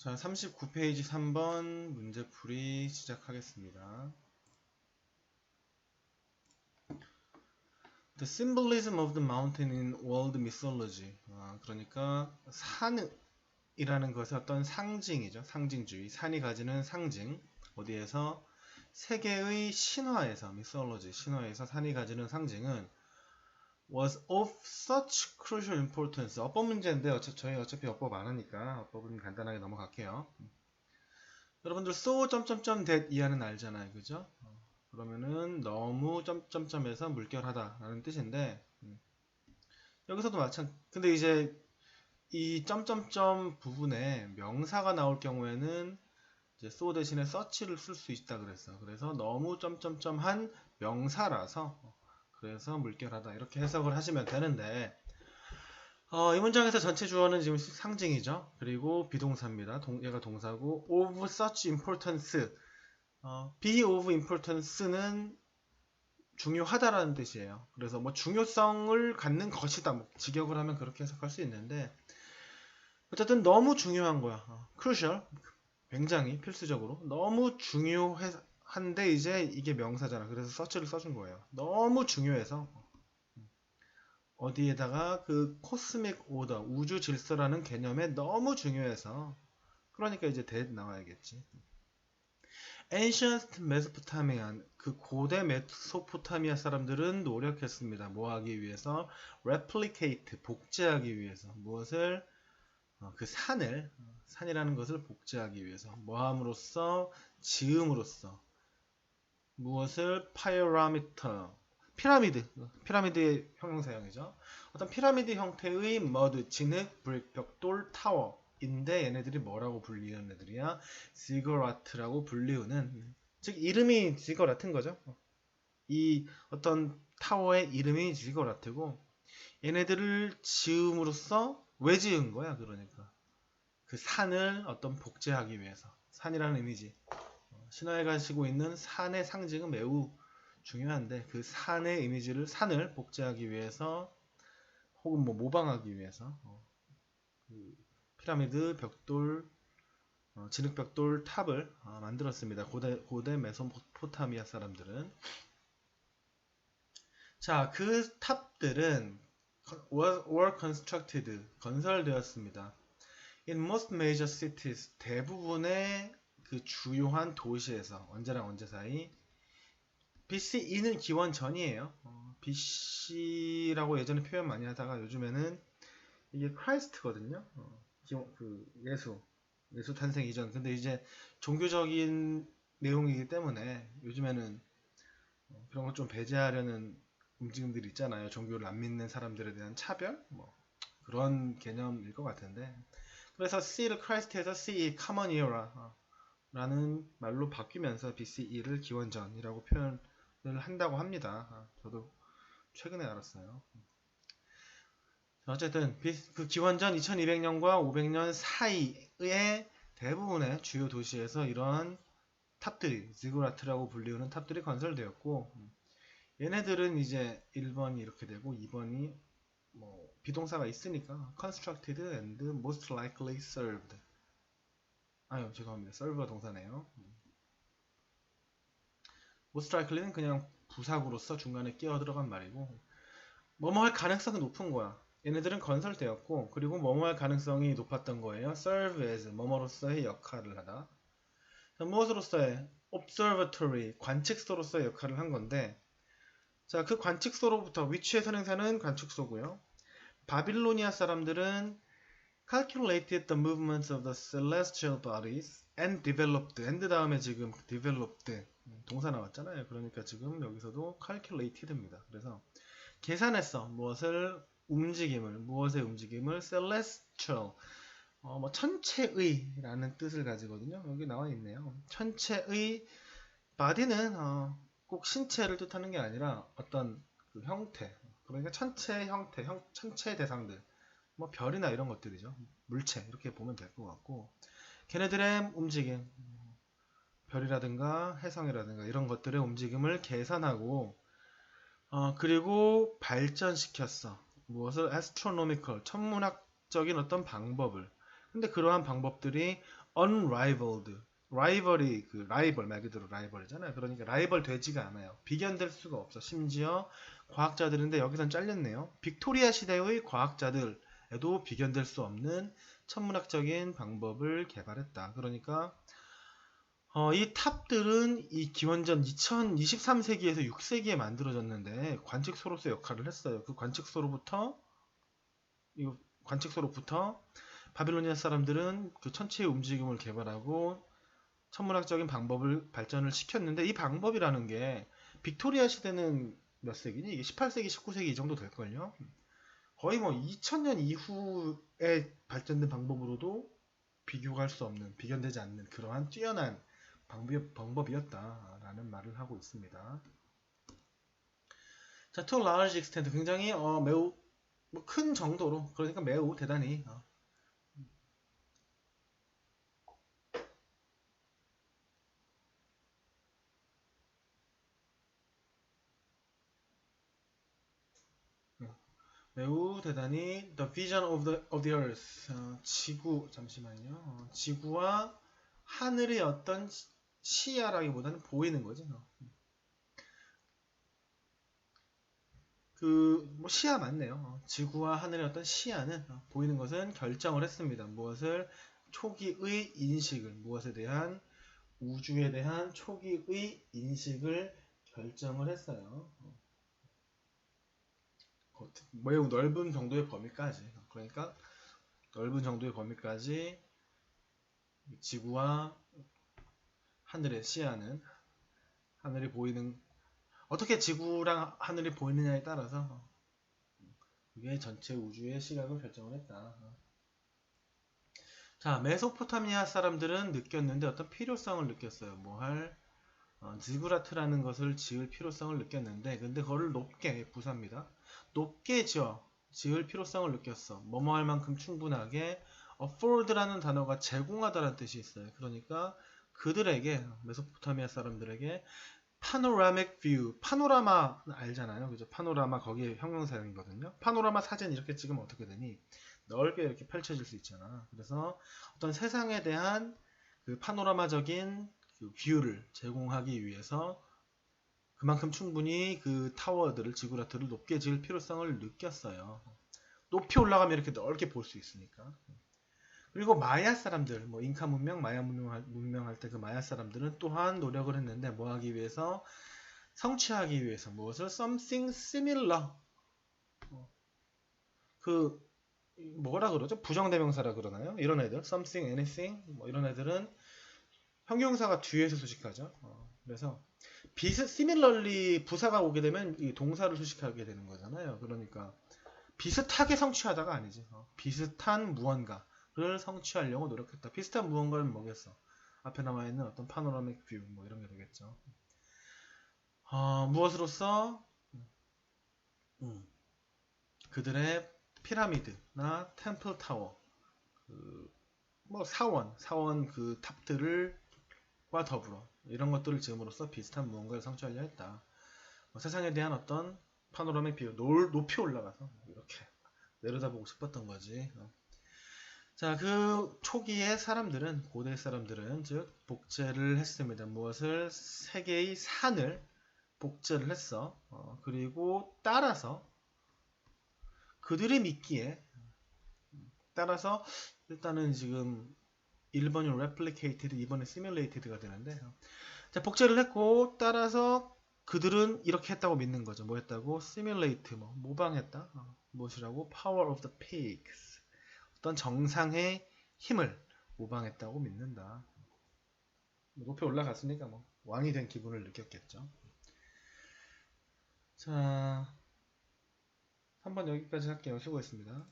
자, 39페이지 3번 문제풀이 시작하겠습니다. The symbolism of the mountain in world mythology. 그러니까 산이라는 것의 어떤 상징이죠. 상징주의. 산이 가지는 상징. 어디에서? 세계의 신화에서, mythology, 신화에서 산이 가지는 상징은 was of such crucial importance. 어법 문제인데 저희 어차피 어법 안 하니까 어법은 간단하게 넘어갈게요. 여러분들 so that 이하는 알잖아요, 그죠? 그러면은 너무 점점점에서 물결하다 라는 뜻인데 여기서도 근데 이제 이 점점점 부분에 명사가 나올 경우에는 이제 so 대신에 such를 쓸 수 있다 그랬어. 그래서 너무 점점점한 명사라서 그래서 물결하다 이렇게 해석을 하시면 되는데 이 문장에서 전체 주어는 지금 상징이죠. 그리고 비동사입니다. 얘가 동사고 of such importance. be of importance는 중요하다라는 뜻이에요. 그래서 뭐 중요성을 갖는 것이다. 뭐 직역을 하면 그렇게 해석할 수 있는데 어쨌든 너무 중요한 거야. crucial. 굉장히 필수적으로 너무 중요한데 이제 이게 명사잖아. 그래서 such를 써준 거예요. 너무 중요해서 어디에다가 그 코스믹 오더, 우주 질서라는 개념에 너무 중요해서 그러니까 이제 that 나와야겠지. Ancient Mesopotamian, 그 고대 메소포타미아 사람들은 노력했습니다. 뭐 하기 위해서? Replicate, 복제하기 위해서. 무엇을? 그 산이라는 것을 복제하기 위해서. 뭐 함으로써? 지음으로써. 무엇을? Pyramid, 피라미드의 형용사형이죠. 어떤 피라미드 형태의 머드, 진흙, 브릭, 벽돌, 타워인데 얘네들이 뭐라고 불리는 애들이야? 지거라트라고 불리우는, 즉 이름이 지거라트인 거죠. 이 어떤 타워의 이름이 지거라트고 얘네들을 지음으로써 왜 지은 거야? 그러니까 그 산을 어떤 복제하기 위해서. 산이라는 이미지, 신화에 가지고 있는 산의 상징은 매우 중요한데 그 산의 이미지를 산을 복제하기 위해서 혹은 뭐 모방하기 위해서 그 피라미드 벽돌, 진흙벽돌 탑을 만들었습니다. 고대 메소포타미아 사람들은. 자, 그 탑들은 were constructed, 건설되었습니다. In most major cities, 대부분의 그 주요한 도시에서. 언제랑 언제 사이? BCE는 기원 전이에요. BC라고 예전에 표현 많이 하다가 요즘에는 이게 크라이스트거든요. 그 예수 탄생 이전. 근데 이제 종교적인 내용이기 때문에 요즘에는 그런 걸 좀 배제하려는 움직임들이 있잖아요. 종교를 안 믿는 사람들에 대한 차별? 뭐 그런 개념일 것 같은데. 그래서 C를 크라이스트에서 CE, Common Era 라는 말로 바뀌면서 BCE를 기원전이라고 표현을 한다고 합니다. 저도 최근에 알았어요. 어쨌든 그 기원전 2200년과 500년 사이의 대부분의 주요 도시에서 이러한 탑들이, 지구라트라고 불리우는 탑들이 건설되었고 얘네들은 이제 1번이 이렇게 되고 2번이 뭐 비동사가 있으니까 constructed and most likely served. 죄송합니다. serve가 동사네요. most likely는 그냥 부사구로서 중간에 끼어 들어간 말이고 뭐뭐 할 가능성이 높은 거야. 얘네들은 건설되었고 그리고 뭐뭐 할 가능성이 높았던 거예요. serve as, 뭐뭐로서의 역할을 하다. 무엇으로서의? observatory, 관측소로서의 역할을 한 건데 자, 그 관측소로부터 위치의 선행사는 관측소고요. 바빌로니아 사람들은 calculated the movements of the celestial bodies and developed, and 다음에 지금 developed 동사 나왔잖아요. 그러니까 지금 여기서도 calculated입니다. 그래서 계산했어. 무엇의 움직임을 celestial, 뭐 천체의라는 뜻을 가지거든요. 여기 나와 있네요. 천체의 body는 꼭 신체를 뜻하는 게 아니라 어떤 그 형태, 그러니까 천체 형태, 천체 대상들, 뭐 별이나 이런 것들이죠. 물체 이렇게 보면 될 것 같고 걔네들의 움직임, 별이라든가 해성이라든가 이런 것들의 움직임을 계산하고 그리고 발전시켰어. 무엇을? astronomical, 천문학적인 어떤 방법을. 근데 그러한 방법들이 unrivaled, 라이벌이 그 라이벌 말 그대로 라이벌이잖아요. 그러니까 라이벌 되지가 않아요. 비견될 수가 없어. 심지어 과학자들인데 여기선 잘렸네요. 빅토리아 시대의 과학자들에도 비견될 수 없는 천문학적인 방법을 개발했다. 그러니까 이 탑들은 이 기원전 2023세기에서 6세기에 만들어졌는데 관측소로서 역할을 했어요. 그 관측소로부터 바빌로니아 사람들은 그 천체의 움직임을 개발하고 천문학적인 방법을 발전을 시켰는데 이 방법이라는 게 빅토리아 시대는 몇 세기니? 이게 18세기, 19세기 이 정도 될걸요? 거의 뭐 2000년 이후에 발전된 방법으로도 비교할 수 없는, 비견되지 않는 그러한 뛰어난 방법이었다라는 말을 하고 있습니다. 자, to a large extent 굉장히 매우 큰 정도로 그러니까 매우 대단히 매우 대단히 the vision of the earth 지구 잠시만요 지구와 하늘의 어떤 시야라기보다는 보이는 거지 뭐 시야 맞네요 지구와 하늘의 어떤 시야는 보이는 것은 결정을 했습니다 무엇을 초기의 인식을 무엇에 대한 우주에 대한 초기의 인식을 결정을 했어요 매우 넓은 정도의 범위까지 그러니까 넓은 정도의 범위까지 지구와 하늘의 시야는 하늘이 보이는 어떻게 지구랑 하늘이 보이느냐에 따라서 이게 전체 우주의 시각을 결정을 했다. 자, 메소포타미아 사람들은 느꼈는데 어떤 필요성을 느꼈어요. 지구라트라는 것을 지을 필요성을 느꼈는데 근데 그거를 높게 부사입니다. 높게 지을 필요성을 느꼈어. 뭐뭐 할 만큼 충분하게 afford라는 단어가 제공하다라는 뜻이 있어요. 그러니까 그들에게 메소포타미아 사람들에게 파노라믹 뷰, 파노라마 알잖아요. 그죠? 파노라마 거기에 형용사형이거든요. 파노라마 사진 이렇게 찍으면 어떻게 되니? 넓게 이렇게 펼쳐질 수 있잖아. 그래서 어떤 세상에 대한 그 파노라마적인 그 뷰를 제공하기 위해서 그만큼 충분히 그 타워들을 지구라트를 높게 지을 필요성을 느꼈어요. 높이 올라가면 이렇게 넓게 볼 수 있으니까. 그리고 마야 사람들, 뭐 잉카 문명, 마야 문명 할 때 그 마야 사람들은 또한 노력을 했는데 뭐 하기 위해서 성취하기 위해서 무엇을 something similar 그 뭐라 그러죠? 부정대명사라 그러나요? 이런 애들 something, anything 뭐 이런 애들은 형용사가 뒤에서 수식하죠. 그래서 similarly 부사가 오게 되면 이 동사를 수식하게 되는 거잖아요. 그러니까 비슷하게 성취하다가 아니지. 비슷한 무언가를 성취하려고 노력했다. 비슷한 무언가는 뭐겠어? 앞에 나와 있는 어떤 파노라믹 뷰 뭐 이런 게 되겠죠. 무엇으로써 그들의 피라미드나 템플 타워, 뭐 사원 그 탑들과 더불어 이런 것들을 지음으로써 비슷한 무언가를 성취하려 했다. 세상에 대한 어떤 파노라믹 뷰, 높이 올라가서 이렇게 내려다보고 싶었던 거지. 자, 그 초기의 사람들은, 고대 사람들은, 즉, 복제를 했습니다. 무엇을? 세계의 산을 복제를 했어. 그리고 따라서, 그들이 믿기에, 따라서, 일단은 지금 1번이 replicated, 2번이 simulated가 되는데, 자, 복제를 했고, 따라서 그들은 이렇게 했다고 믿는 거죠. 뭐 했다고? simulate, 모방했다. 무엇이라고? power of the pigs. 어떤 정상의 힘을 모방했다고 믿는다. 높이 올라갔으니까 왕이 된 기분을 느꼈겠죠. 자, 한번 여기까지 할게요. 수고했습니다.